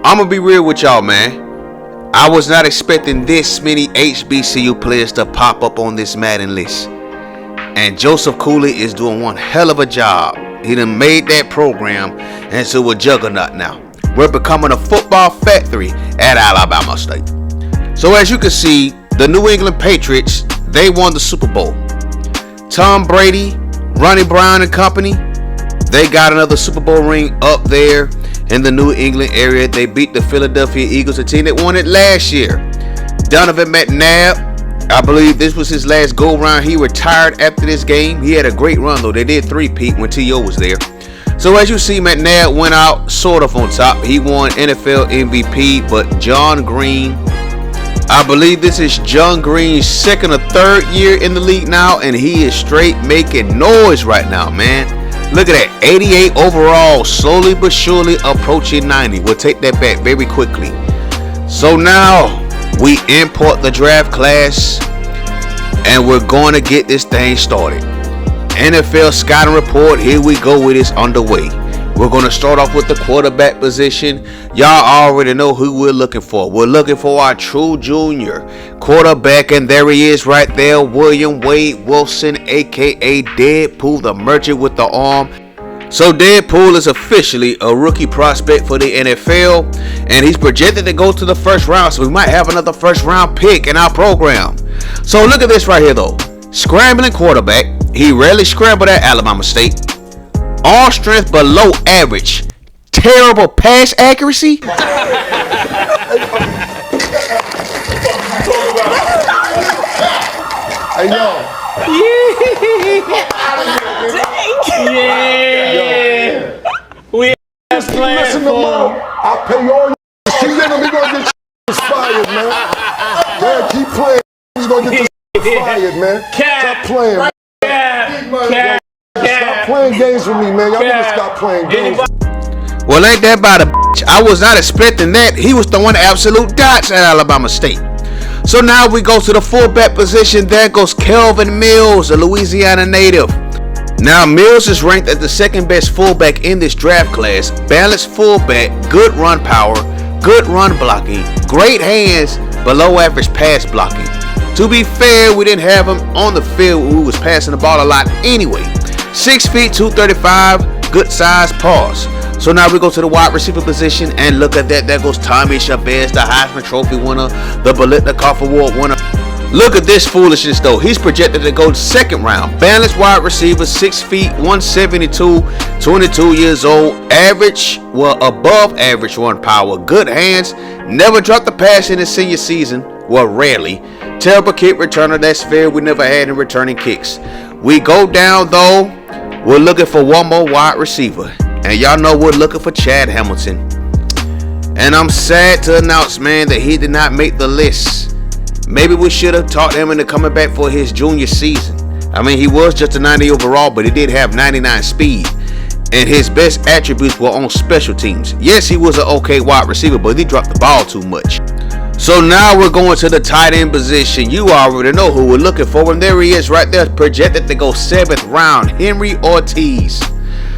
I'm gonna be real with y'all, man. I was not expecting this many HBCU players to pop up on this Madden list. And Joseph Cooley is doing one hell of a job. He done made that program into a juggernaut now. We're becoming a football factory at Alabama State. So as you can see, the New England Patriots, they won the Super Bowl. Tom Brady, Ronnie Brown and company, they got another Super Bowl ring up there in the New England area. They beat the Philadelphia Eagles, a team that won it last year. Donovan McNabb, I believe this was his last go round. He retired after this game. He had a great run though. They did three-peat when T.O. was there. So as you see, McNabb went out sort of on top. He won NFL MVP, but John Green, I believe this is John Green's second or third year in the league now, and he is straight making noise right now, man. Look at that, 88 overall, slowly but surely approaching 90. We'll take that back very quickly. So now we import the draft class, and we're going to get this thing started. NFL scouting report, here we go, it is underway. We're going to start off with the quarterback position. Y'all already know who we're looking for. We're looking for our true junior quarterback, and there he is right there, William Wade Wilson, aka Deadpool, the merchant with the arm. So Deadpool is officially a rookie prospect for the NFL, and he's projected to go to the first round, so we might have another first round pick in our program. So look at this right here though. Scrambling quarterback. He rarely scrambled at Alabama State. All strength below average. Terrible pass accuracy. Hey, yo. Yeah. We just listen to Mom. I'll pay all your shit. Then we gonna get fired, man. Man, keep playing. He's gonna get this fired, man. Stop playing, man. Stop playing games with me, man. Y'all need to stop playing games. Well, ain't that about a bitch? I was not expecting that. He was throwing absolute dots at Alabama State. So now we go to the fullback position. There goes Kelvin Mills, a Louisiana native. Now Mills is ranked as the second best fullback in this draft class. Balanced fullback, good run power, good run blocking, great hands, below average pass blocking. To be fair, we didn't have him on the field who was passing the ball a lot anyway. 6 feet, 235, good size, pause. So now we go to the wide receiver position, and look at that. There goes Tommy Chavez, the Heisman Trophy winner, the Biletnikoff Award winner. Look at this foolishness though. He's projected to go second round. Balanced wide receiver, 6 feet, 172, 22 years old. Average, well, above average run power. Good hands. Never dropped the pass in his senior season. Well, rarely. Terrible kick returner. That's fair. We never had him returning kicks. We go down though. We're looking for one more wide receiver. And y'all know we're looking for Chad Hamilton. And I'm sad to announce, man, that he did not make the list. Maybe we should have talked him into coming back for his junior season. I mean, he was just a 90 overall, but he did have 99 speed. And his best attributes were on special teams. Yes, he was an okay wide receiver, but he dropped the ball too much. So now we're going to the tight end position. You already know who we're looking for. And there he is right there, projected to go 7th round. Henry Ortiz.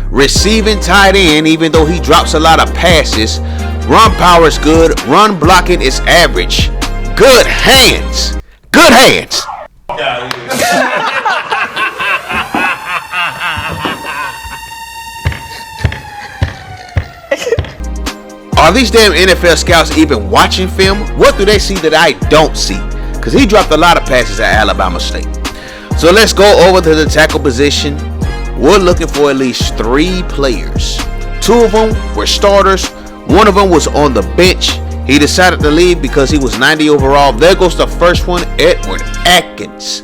Receiving tight end, even though he drops a lot of passes. Run power is good. Run blocking is average. Good hands. Good hands. Are these damn NFL scouts even watching film? What do they see that I don't see? Because he dropped a lot of passes at Alabama State. So let's go over to the tackle position. We're looking for at least 3 players. 2 of them were starters. 1 of them was on the bench. He decided to leave because he was 90 overall. There goes the first one, Edward Atkins.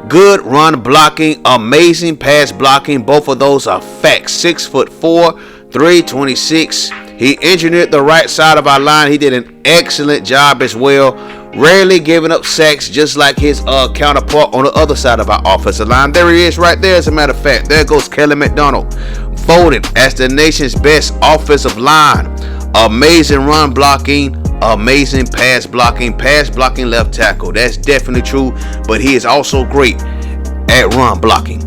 Good run blocking, amazing pass blocking. Both of those are facts. 6'4", 326. He engineered the right side of our line. He did an excellent job as well. Rarely giving up sacks, just like his counterpart on the other side of our offensive line. There he is right there, as a matter of fact. There goes Kelly McDonald. Voted as the nation's best offensive line. Amazing run blocking, amazing pass blocking left tackle. That's definitely true, but he is also great at run blocking.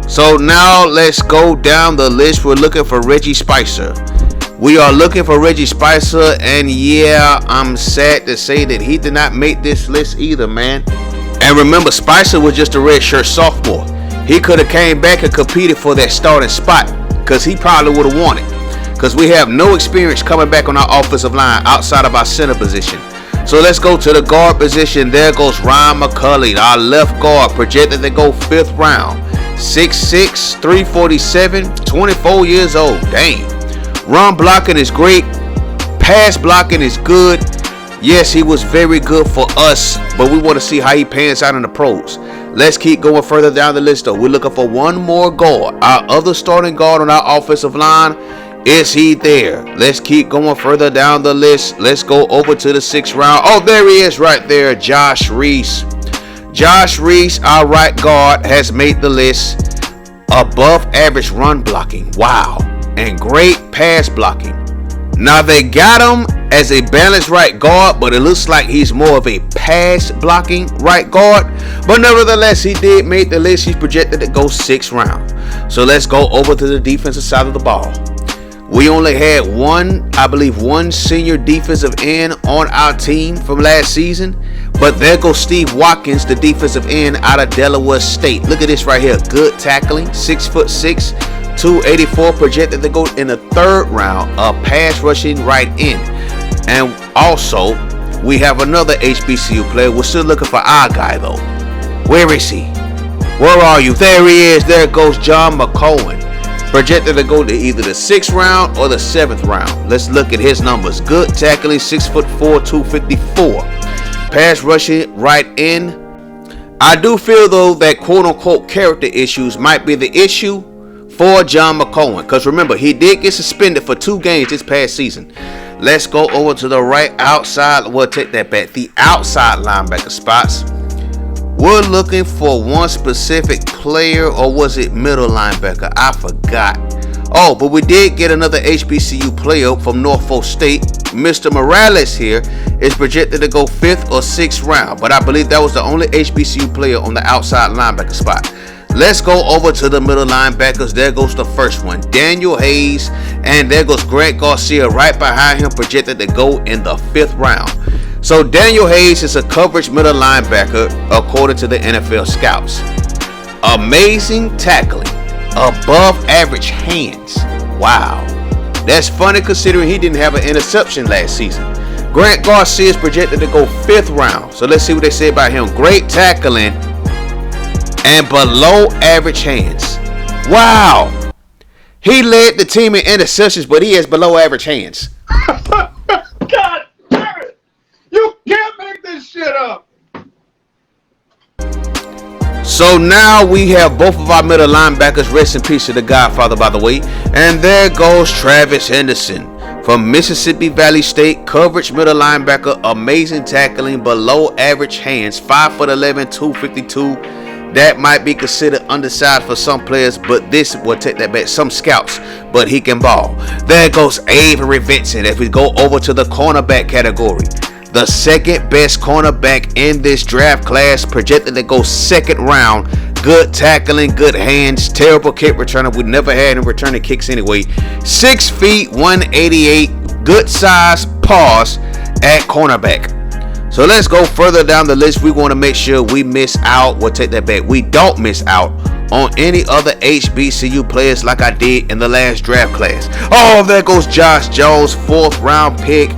So now let's go down the list. We're looking for Reggie Spicer. We are looking for Reggie Spicer, and yeah, I'm sad to say that he did not make this list either, man. And remember, Spicer was just a redshirt sophomore. He could have came back and competed for that starting spot, because he probably would have won it. Because we have no experience coming back on our offensive line outside of our center position. So let's go to the guard position. There goes Ryan McCulley, our left guard, projected to go 5th round. 6'6", 347, 24 years old. Dang. Run blocking is great. Pass blocking is good. Yes, he was very good for us, but we want to see how he pans out in the pros. Let's keep going further down the list though. We're looking for one more guard. Our other starting guard on our offensive line. Is he there? Let's keep going further down the list. Let's go over to the 6th round. Oh, there he is right there. Josh Reese. Josh Reese, our right guard, has made the list. Above average run blocking. Wow. And great pass blocking. Now they got him as a balanced right guard, but it looks like he's more of a pass blocking right guard. But nevertheless, he did make the list. He's projected to go 6th round. So let's go over to the defensive side of the ball. We only had one senior defensive end on our team from last season. But there goes Steve Watkins, the defensive end out of Delaware State. Look at this right here. Good tackling, 6'6", 284, projected to go in the 3rd round, a pass rushing right end. And also, we have another HBCU player. We're still looking for our guy though. Where is he? Where are you? There he is. There goes John McCohen. Projected to go to either the 6th round or the 7th round. Let's look at his numbers. Good tackling, 6'4", 254. Pass rushing right end. I do feel though that quote unquote character issues might be the issue for John McCohen, because remember, he did get suspended for 2 games this past season. Let's go over to the right outside. We'll take that back. The outside linebacker spots. We're looking for one specific player, or was it middle linebacker? I forgot. Oh, but we did get another HBCU player from Norfolk State. Mr. Morales here is projected to go 5th or 6th round, but I believe that was the only HBCU player on the outside linebacker spot. Let's go over to the middle linebackers. There goes the first one, Daniel Hayes, and there goes Grant Garcia right behind him, projected to go in the 5th round. So Daniel Hayes is a coverage middle linebacker according to the NFL scouts. Amazing tackling, above average hands. Wow, that's funny considering he didn't have an interception last season. Grant Garcia is projected to go 5th round. So let's see what they say about him. Great tackling and below average hands. Wow, he led the team in interceptions, but he has below average hands. God damn it! You can't make this shit up. So now we have both of our middle linebackers. Rest in peace to the Godfather, by the way. And there goes Travis Henderson from Mississippi Valley State, coverage middle linebacker, amazing tackling, below average hands, 5'11", 252. That might be considered undersized for some players, but this will take that back. Some scouts, but he can ball. There goes Avery Vincent. If we go over to the cornerback category, the 2nd best cornerback in this draft class, projected to go 2nd round. Good tackling, good hands, terrible kick returner. We never had him returning kicks anyway. 6 feet, 188, good size, pause at cornerback. So let's go further down the list. We want to make sure we miss out. We'll take that back. We don't miss out on any other HBCU players like I did in the last draft class. Oh, there goes Josh Jones, 4th round pick.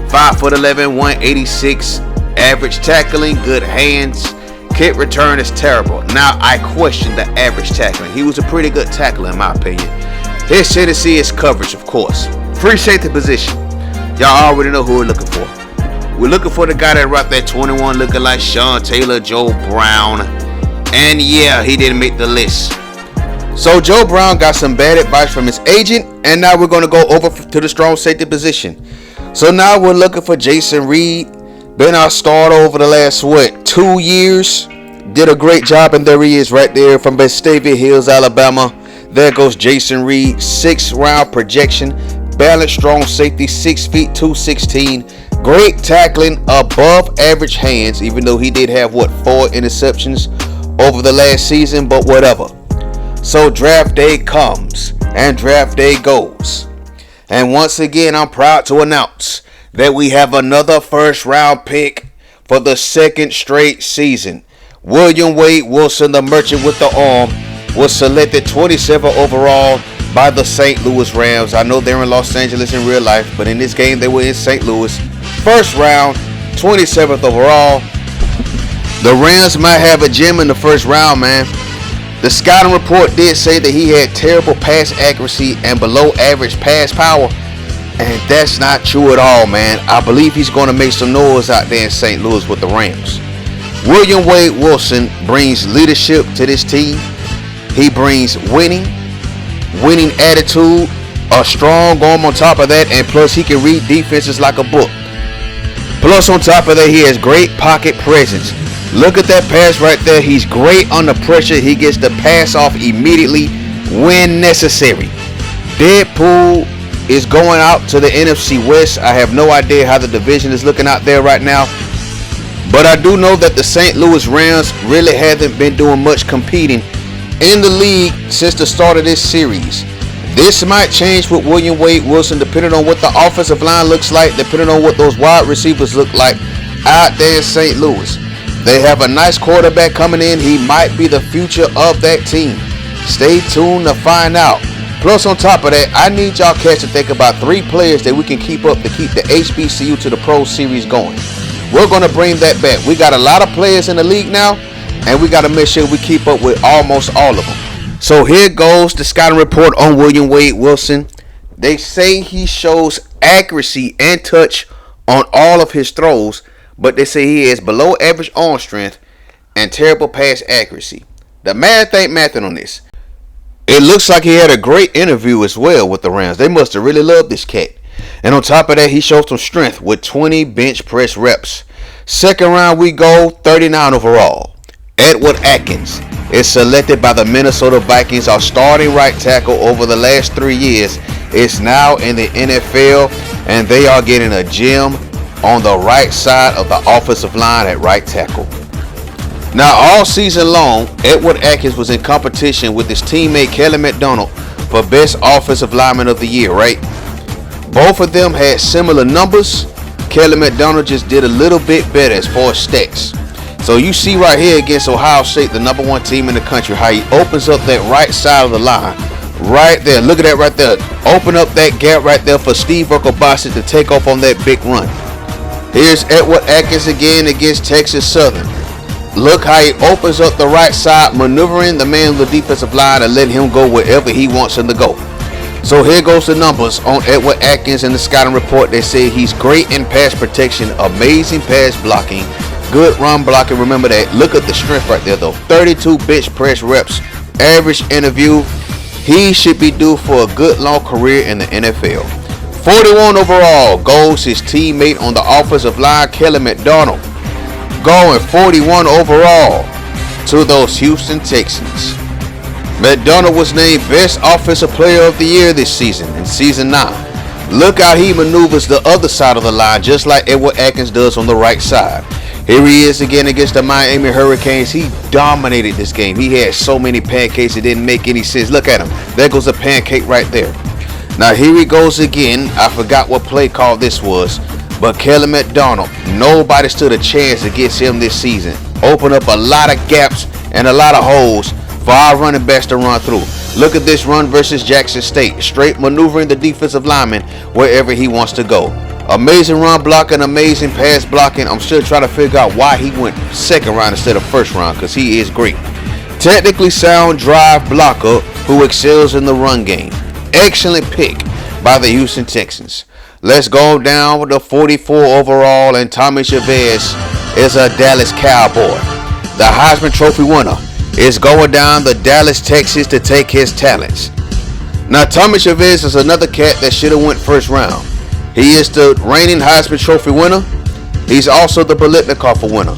5'11", 186. Average tackling, good hands. Kick return is terrible. Now I question the average tackling. He was a pretty good tackler in my opinion. His tendency is coverage, of course. Free safety position. Y'all already know who we're looking for. We're looking for the guy that rocked that 21 looking like Sean Taylor, Joe Brown. And yeah, he didn't make the list. So Joe Brown got some bad advice from his agent, and now we're going to go over to the strong safety position. So now we're looking for Jason Reed. Been our starter over the last, 2 years. Did a great job, and there he is right there from Vestavia Hills, Alabama. There goes Jason Reed, 6th round projection. Balanced strong safety, 6 feet, 216. Great tackling, above average hands, even though he did have 4 interceptions over the last season, but whatever. So draft day comes and draft day goes. And once again, I'm proud to announce that we have another first round pick for the second straight season. William Wade Wilson, the merchant with the arm, was selected 27th overall by the St. Louis Rams. I know they're in Los Angeles in real life, but in this game they were in St. Louis. First round, 27th overall. The Rams might have a gem in the first round, man. The scouting report did say that he had terrible pass accuracy and below average pass power. And that's not true at all, man. I believe he's going to make some noise out there in St. Louis with the Rams. William Wade Wilson brings leadership to this team. He brings winning attitude, a strong arm on top of that, and plus he can read defenses like a book. Plus on top of that, he has great pocket presence. Look at that pass right there. He's great under pressure. He gets the pass off immediately when necessary. Deadpool is going out to the NFC West. I have no idea how the division is looking out there right now. But I do know that the St. Louis Rams really haven't been doing much competing in the league since the start of this series. This might change with William Wade Wilson depending on what the offensive line looks like, depending on what those wide receivers look like out there in St. Louis. They have a nice quarterback coming in. He might be the future of that team. Stay tuned to find out. Plus on top of that, I need y'all cats to think about 3 players that we can keep up to keep the HBCU to the Pro Series going. We're going to bring that back. We got a lot of players in the league now, and we got to make sure we keep up with almost all of them. So here goes the scouting report on William Wade Wilson. They say he shows accuracy and touch on all of his throws, but they say he has below average arm strength and terrible pass accuracy. The math ain't mathing on this. It looks like he had a great interview as well with the Rams. They must have really loved this cat. And on top of that, he showed some strength with 20 bench press reps. Second round we go, 39 overall. Edward Atkins is selected by the Minnesota Vikings, our starting right tackle over the last 3 years. Is now in the NFL, and they are getting a gem on the right side of the offensive line at right tackle. Now, all season long, Edward Atkins was in competition with his teammate Kelly McDonald for Best Offensive Lineman of the Year, right? Both of them had similar numbers. Kelly McDonald just did a little bit better as far as stats. So you see right here against Ohio State, the number 1 team in the country, how he opens up that right side of the line. Right there, look at that right there. Open up that gap right there for Steve Urkelbostic to take off on that big run. Here's Edward Atkins again against Texas Southern. Look how he opens up the right side, maneuvering the man with the defensive line and letting him go wherever he wants him to go. So here goes the numbers on Edward Atkins in the scouting report. They say he's great in pass protection, amazing pass blocking, good run blocking. Remember that. Look at the strength right there though. 32 bench press reps. Average interview. He should be due for a good long career in the NFL. 41 overall goes his teammate on the offensive line, Kelly McDonald. Going 41 overall to those Houston Texans. McDonald was named Best Offensive Player of the Year this season, in Season 9. Look how he maneuvers the other side of the line, just like Edward Atkins does on the right side. Here he is again against the Miami Hurricanes. He dominated this game. He had so many pancakes it didn't make any sense. Look at him. There goes a pancake right there. Now here he goes again. I forgot what play call this was. But Kelly McDonald, nobody stood a chance against him this season. Opened up a lot of gaps and a lot of holes for our running backs to run through. Look at this run versus Jackson State. Straight maneuvering the defensive lineman wherever he wants to go. Amazing run blocking, amazing pass blocking. I'm still trying to figure out why he went second round instead of first round, because he is great. Technically sound drive blocker who excels in the run game. Excellent pick by the Houston Texans. Let's go down with the 44 overall, and Tommy Chavez is a Dallas Cowboy. The Heisman Trophy winner is going down to Dallas, Texas to take his talents. Now Tommy Chavez is another cat that should have went first round. He is the reigning Heisman Trophy winner. He's also the Biletnikoff winner.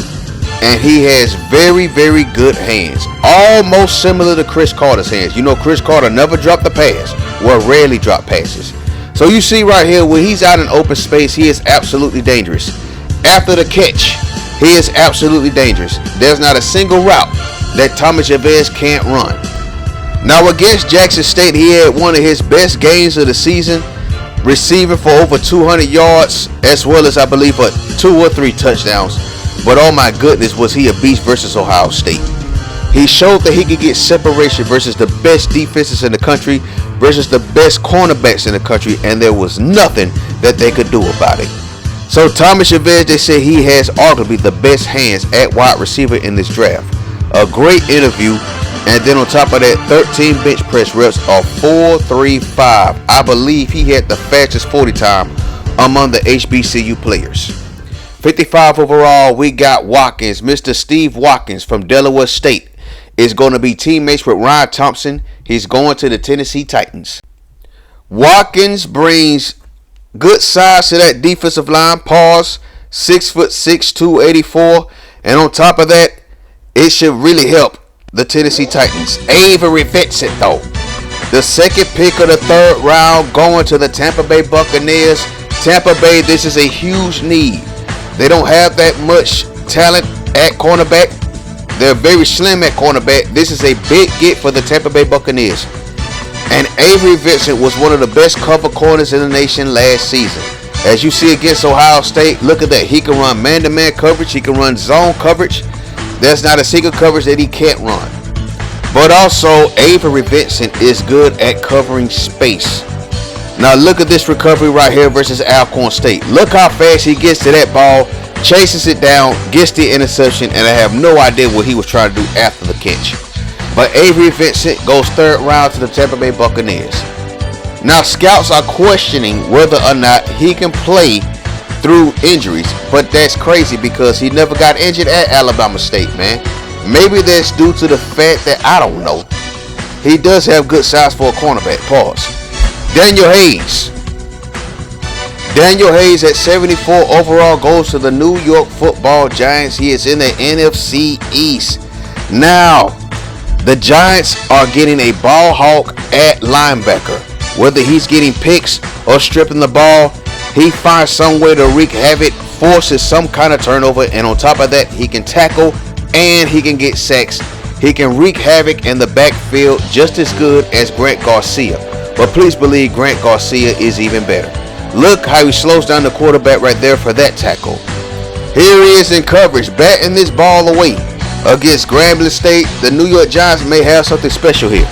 And he has very, very good hands. Almost similar to Chris Carter's hands. You know, Chris Carter never dropped a pass. Well, rarely dropped passes. So you see right here, when he's out in open space, he is absolutely dangerous. After the catch, he is absolutely dangerous. There's not a single route that Tommy Chavez can't run. Now against Jackson State, he had one of his best games of the season. receiving for over 200 yards, as well as I believe 2 or 3 touchdowns. But oh my goodness, was he a beast versus Ohio State. He showed that he could get separation versus the best defenses in the country, versus the best cornerbacks in the country, and there was nothing that they could do about it. So Thomas Chavez, they say he has arguably the best hands at wide receiver in this draft. A great interview, and then on top of that, 13 bench press reps of 4.35. I believe he had the fastest 40 time among the HBCU players. 55 overall, we got Watkins. Mr. Steve Watkins from Delaware State is going to be teammates with Ryan Thompson. He's going to the Tennessee Titans. Watkins brings good size to that defensive line. 6'6", 284. And on top of that, it should really help the Tennessee Titans. Avery Vincent, though, the second pick of the 3rd round, going to the Tampa Bay Buccaneers. Tampa Bay, this is a huge need. They don't have that much talent at cornerback. They're very slim at cornerback. This is a big get for the Tampa Bay Buccaneers. And Avery Vincent was one of the best cover corners in the nation last season. As you see against Ohio State, look at that. He can run man-to-man coverage. He can run zone coverage. There's not a single coverage that he can't run. But also, Avery Vincent is good at covering space. Now look at this recovery right here versus Alcorn State. Look how fast he gets to that ball, chases it down, gets the interception, and I have no idea what he was trying to do after the catch. But Avery Vincent goes 3rd round to the Tampa Bay Buccaneers. Now scouts are questioning whether or not he can play through injuries, but that's crazy because he never got injured at Alabama State, man. Maybe that's due to the fact that I don't know. He does have good size for a cornerback. Pause. Daniel Hayes. Daniel Hayes at 74 overall goes to the New York Football Giants. He is in the NFC East. Now, the Giants are getting a ball hawk at linebacker. Whether he's getting picks or stripping the ball, he finds some way to wreak havoc, forces some kind of turnover, and on top of that, he can tackle and he can get sacks. He can wreak havoc in the backfield just as good as Grant Garcia. But please believe Grant Garcia is even better. Look how he slows down the quarterback right there for that tackle. Here he is in coverage, batting this ball away. Against Grambling State, the New York Giants may have something special here.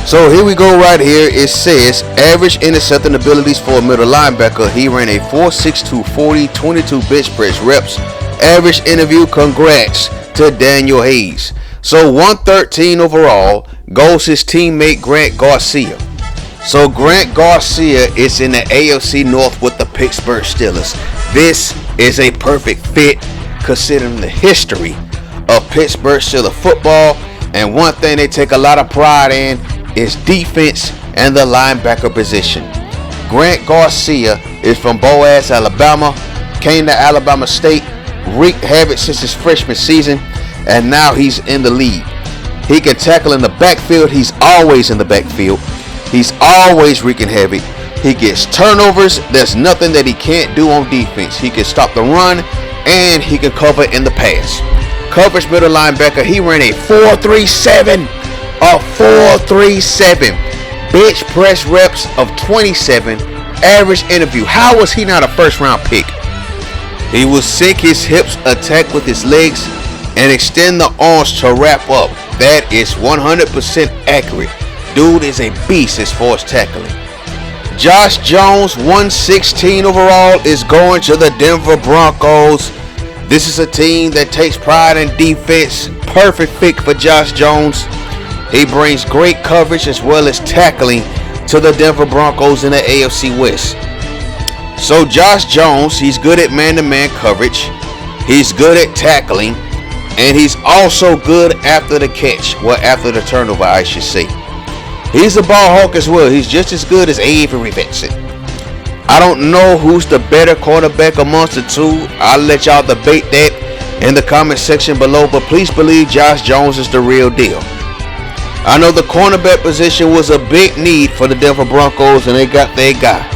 So here we go right here. It says average intercepting abilities for a middle linebacker. He ran a 4.62 40, 22 bench press reps. Average interview, congrats to Daniel Hayes. So 113 overall goes his teammate Grant Garcia. So Grant Garcia is in the AFC North with the Pittsburgh Steelers. This is a perfect fit considering the history of Pittsburgh Steelers football. And one thing they take a lot of pride in is defense and the linebacker position. Grant Garcia is from Boaz, Alabama, came to Alabama State, wreaked havoc since his freshman season, and now he's in the league. He can tackle in the backfield. He's always in the backfield. He's always wreaking havoc. He gets turnovers. There's nothing that he can't do on defense. He can stop the run and he can cover in the pass. Coverage middle linebacker, he ran a 4.37. A 4.37. Bench press reps of 27. Average interview. How was he not a first round pick? He will sink his hips, attack with his legs, and extend the arms to wrap up. That is 100% accurate. Dude is a beast as far as tackling. Josh Jones, 116 overall, is going to the Denver Broncos. This is a team that takes pride in defense. Perfect fit for Josh Jones. He brings great coverage as well as tackling to the Denver Broncos in the AFC West. So Josh Jones, he's good at man-to-man coverage. He's good at tackling. And he's also good after the catch. Well, after the turnover, I should say. He's a ball hawk as well. He's just as good as Avery Vincent. I don't know who's the better quarterback amongst the two. I'll let y'all debate that in the comment section below. But please believe Josh Jones is the real deal. I know the cornerback position was a big need for the Denver Broncos, and they got their guy.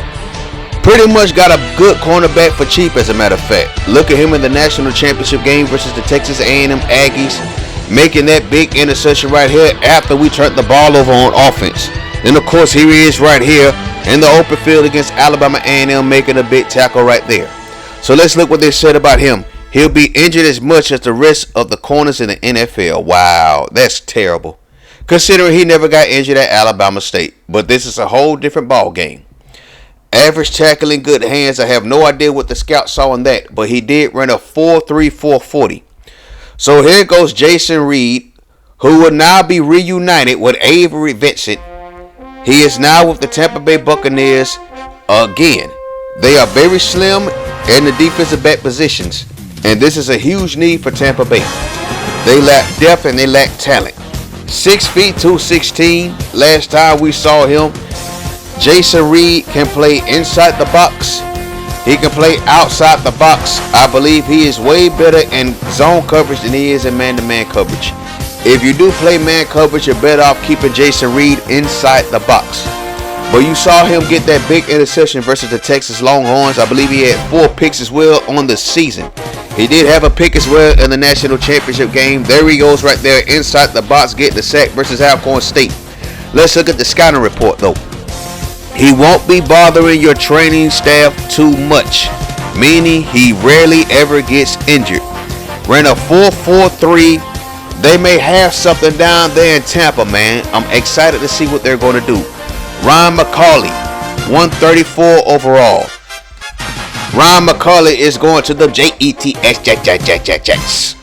Pretty much got a good cornerback for cheap, as a matter of fact. Look at him in the national championship game versus the Texas A&M Aggies, making that big interception right here after we turned the ball over on offense. And of course, here he is right here in the open field against Alabama A&M, making a big tackle right there. So let's look what they said about him. He'll be injured as much as the rest of the corners in the NFL. Wow, that's terrible, considering he never got injured at Alabama State. But this is a whole different ball game. Average tackling, good hands. I have no idea what the scout saw in that, but he did run a 4.34 40. So here goes Jason Reed, who will now be reunited with Avery Vincent. He is now with the Tampa Bay Buccaneers again. They are very slim in the defensive back positions, and this is a huge need for Tampa Bay. They lack depth and they lack talent. 6 feet 216. Last time we saw him. Jason Reed can play inside the box. He can play outside the box. I believe he is way better in zone coverage than he is in man-to-man coverage. If you do play man coverage, you're better off keeping Jason Reed inside the box. But you saw him get that big interception versus the Texas Longhorns. I believe he had 4 picks as well on the season. He did have a pick as well in the national championship game. There he goes right there inside the box, getting the sack versus Alcorn State. Let's look at the scouting report though. He won't be bothering your training staff too much, meaning he rarely ever gets injured. Ran a 4.43. They may have something down there in Tampa, man. I'm excited to see what they're going to do. Ryan McCauley, 134 overall. Ryan McCauley is going to the Jets.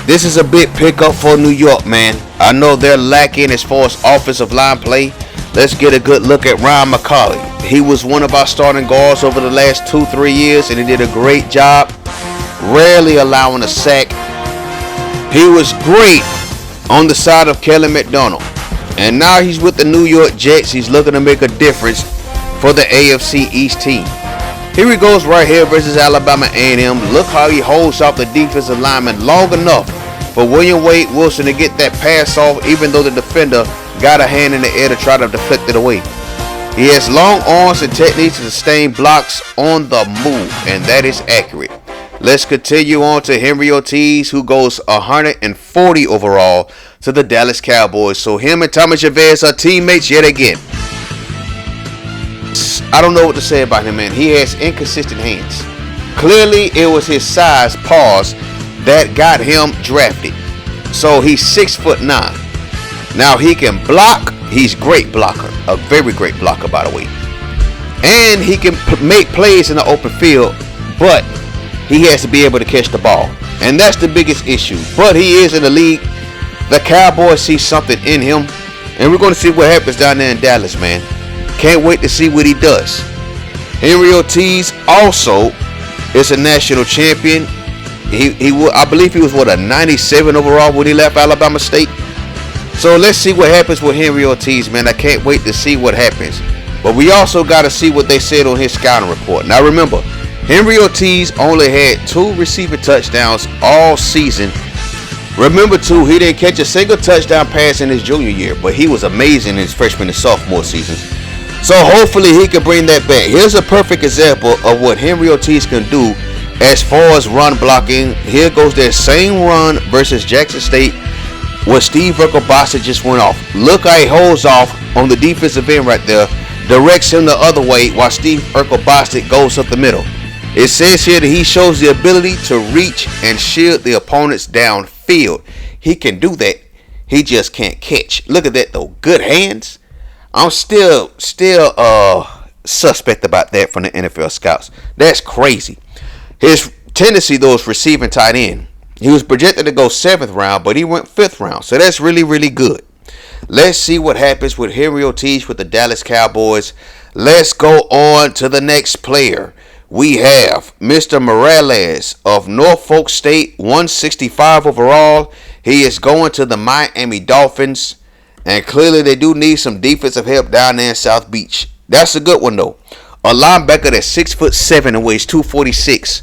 This is a big pickup for New York, man. I know they're lacking as far as offensive line play. Let's get a good look at Ryan McCauley. He was one of our starting guards over the last 2-3 years, and he did a great job, rarely allowing a sack. He was great on the side of Kelly McDonald, and now he's with the New York Jets. He's looking to make a difference for the AFC East team. Here he goes right here versus Alabama A&M. Look how he holds off the defensive lineman long enough for William Wade Wilson to get that pass off, even though the defender got a hand in the air to try to deflect it away. He has long arms and techniques to sustain blocks on the move, and that is accurate. Let's continue on to Henry Ortiz, who goes 140 overall to the Dallas Cowboys. So him and Thomas Javez are teammates yet again. I don't know what to say about him, man. He has inconsistent hands. Clearly, it was his size, pause, that got him drafted. So he's 6'9". Now he can block. He's a great blocker. A very great blocker, by the way. And he can make plays in the open field, but he has to be able to catch the ball. And that's the biggest issue. But he is in the league. The Cowboys see something in him. And we're going to see what happens down there in Dallas, man. Can't wait to see what he does. Henry Ortiz also is a national champion. I believe he was a 97 overall when he left Alabama State. So let's see what happens with Henry Ortiz, man. I can't wait to see what happens. But we also got to see what they said on his scouting report. Now remember, Henry Ortiz only had 2 receiving touchdowns all season. Remember too, he didn't catch a single touchdown pass in his junior year, but he was amazing in his freshman and sophomore seasons. So hopefully he can bring that back. Here's a perfect example of what Henry Ortiz can do as far as run blocking. Here goes their same run versus Jackson State, where Steve Urkel just went off. Look how he holds off on the defensive end right there, directs him the other way while Steve Urkel goes up the middle. It says here that he shows the ability to reach and shield the opponents downfield. He can do that. He just can't catch. Look at that though. Good hands. I'm still suspect about that from the NFL scouts. That's crazy. His tendency though is receiving tight end. He was projected to go 7th round, but he went 5th round. So that's really, really good. Let's see what happens with Henry Ortiz with the Dallas Cowboys. Let's go on to the next player. We have Mr. Morales of Norfolk State, 165 overall. He is going to the Miami Dolphins. And clearly they do need some defensive help down there in South Beach. That's a good one though. A linebacker that's 6'7" and weighs 246.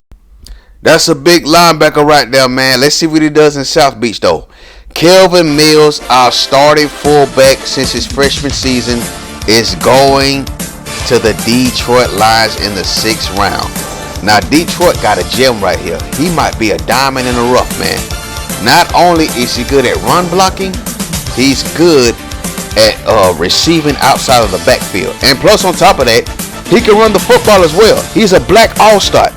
That's a big linebacker right there, man. Let's see what he does in South Beach though. Kelvin Mills, our starting fullback since his freshman season, is going to the Detroit Lions in the 6th round. Now Detroit got a gem right here. He might be a diamond in the rough, man. Not only is he good at run blocking, he's good at receiving outside of the backfield. And plus on top of that, he can run the football as well. He's a black all-star.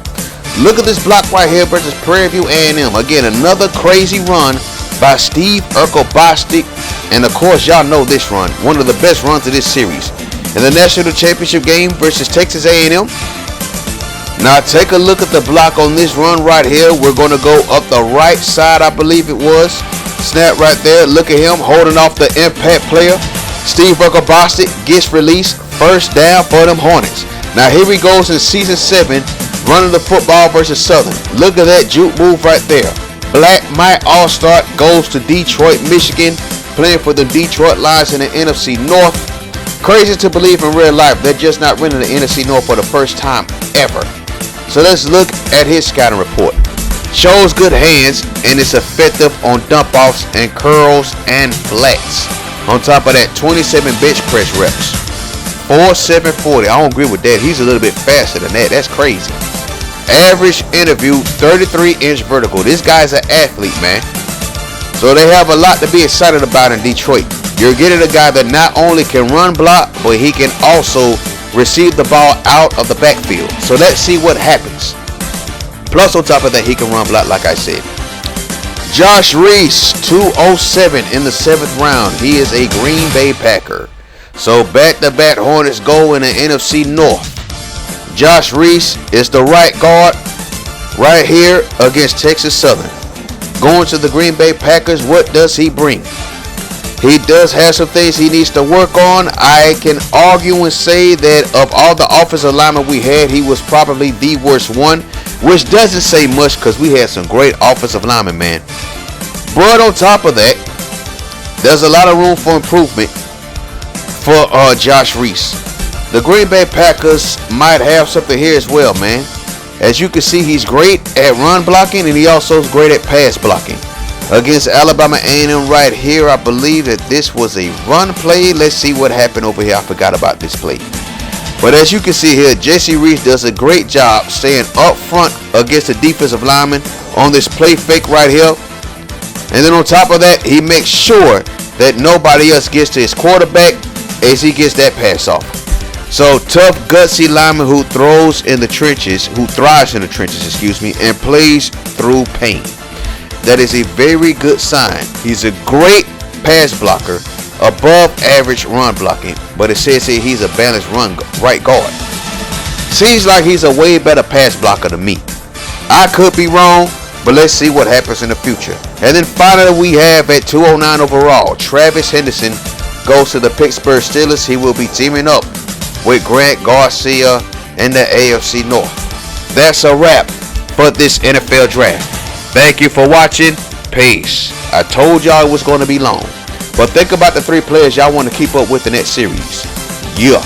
Look at this block right here versus Prairie View A&M. Again, another crazy run by Steve Bostic. And of course, y'all know this run, one of the best runs of this series. In the national championship game versus Texas A&M. Now take a look at the block on this run right here. We're going to go up the right side, I believe it was. Snap right there. Look at him holding off the impact player. Steve Bostic gets released. First down for them Hornets. Now here he goes in season 7, running the football versus Southern. Look at that juke move right there. Black Mike All-Star goes to Detroit, Michigan, playing for the Detroit Lions in the NFC North. Crazy to believe in real life, they're just not winning the NFC North for the first time ever. So let's look at his scouting report. Shows good hands and is effective on dump offs and curls and flats. On top of that, 27 bench press reps. 4.740. I don't agree with that. He's a little bit faster than that. That's crazy. Average interview, 33-inch vertical. This guy's an athlete, man. So they have a lot to be excited about in Detroit. You're getting a guy that not only can run block, but he can also receive the ball out of the backfield. So let's see what happens. Plus on top of that, he can run block like I said. Josh Reese, 207 in the 7th round. He is a Green Bay Packer. So back-to-back Hornets go in the NFC North. Josh Reese is the right guard right here against Texas Southern. Going to the Green Bay Packers, what does he bring? He does have some things he needs to work on. I can argue and say that of all the offensive linemen we had, he was probably the worst one, which doesn't say much because we had some great offensive linemen, man. But on top of that, there's a lot of room for improvement for Josh Reese. The Green Bay Packers might have something here as well, man. As you can see, he's great at run blocking and he also is great at pass blocking. Against Alabama A&M right here, I believe that this was a run play. Let's see what happened over here. I forgot about this play. But as you can see here, Jesse Reese does a great job staying up front against the defensive lineman on this play fake right here. And then on top of that, he makes sure that nobody else gets to his quarterback as he gets that pass off. So tough, gutsy lineman who thrives in the trenches, and plays through pain. That is a very good sign. He's a great pass blocker, above average run blocking, but it says here he's a balanced right guard. Seems like he's a way better pass blocker than me. I could be wrong, but let's see what happens in the future. And then finally we have at 209 overall, Travis Henderson goes to the Pittsburgh Steelers. He will be teaming up with Grant Garcia in the AFC North. That's a wrap for this NFL draft. Thank you for watching. Peace. I told y'all it was going to be long, but think about the 3 players y'all want to keep up with in that series. Yeah.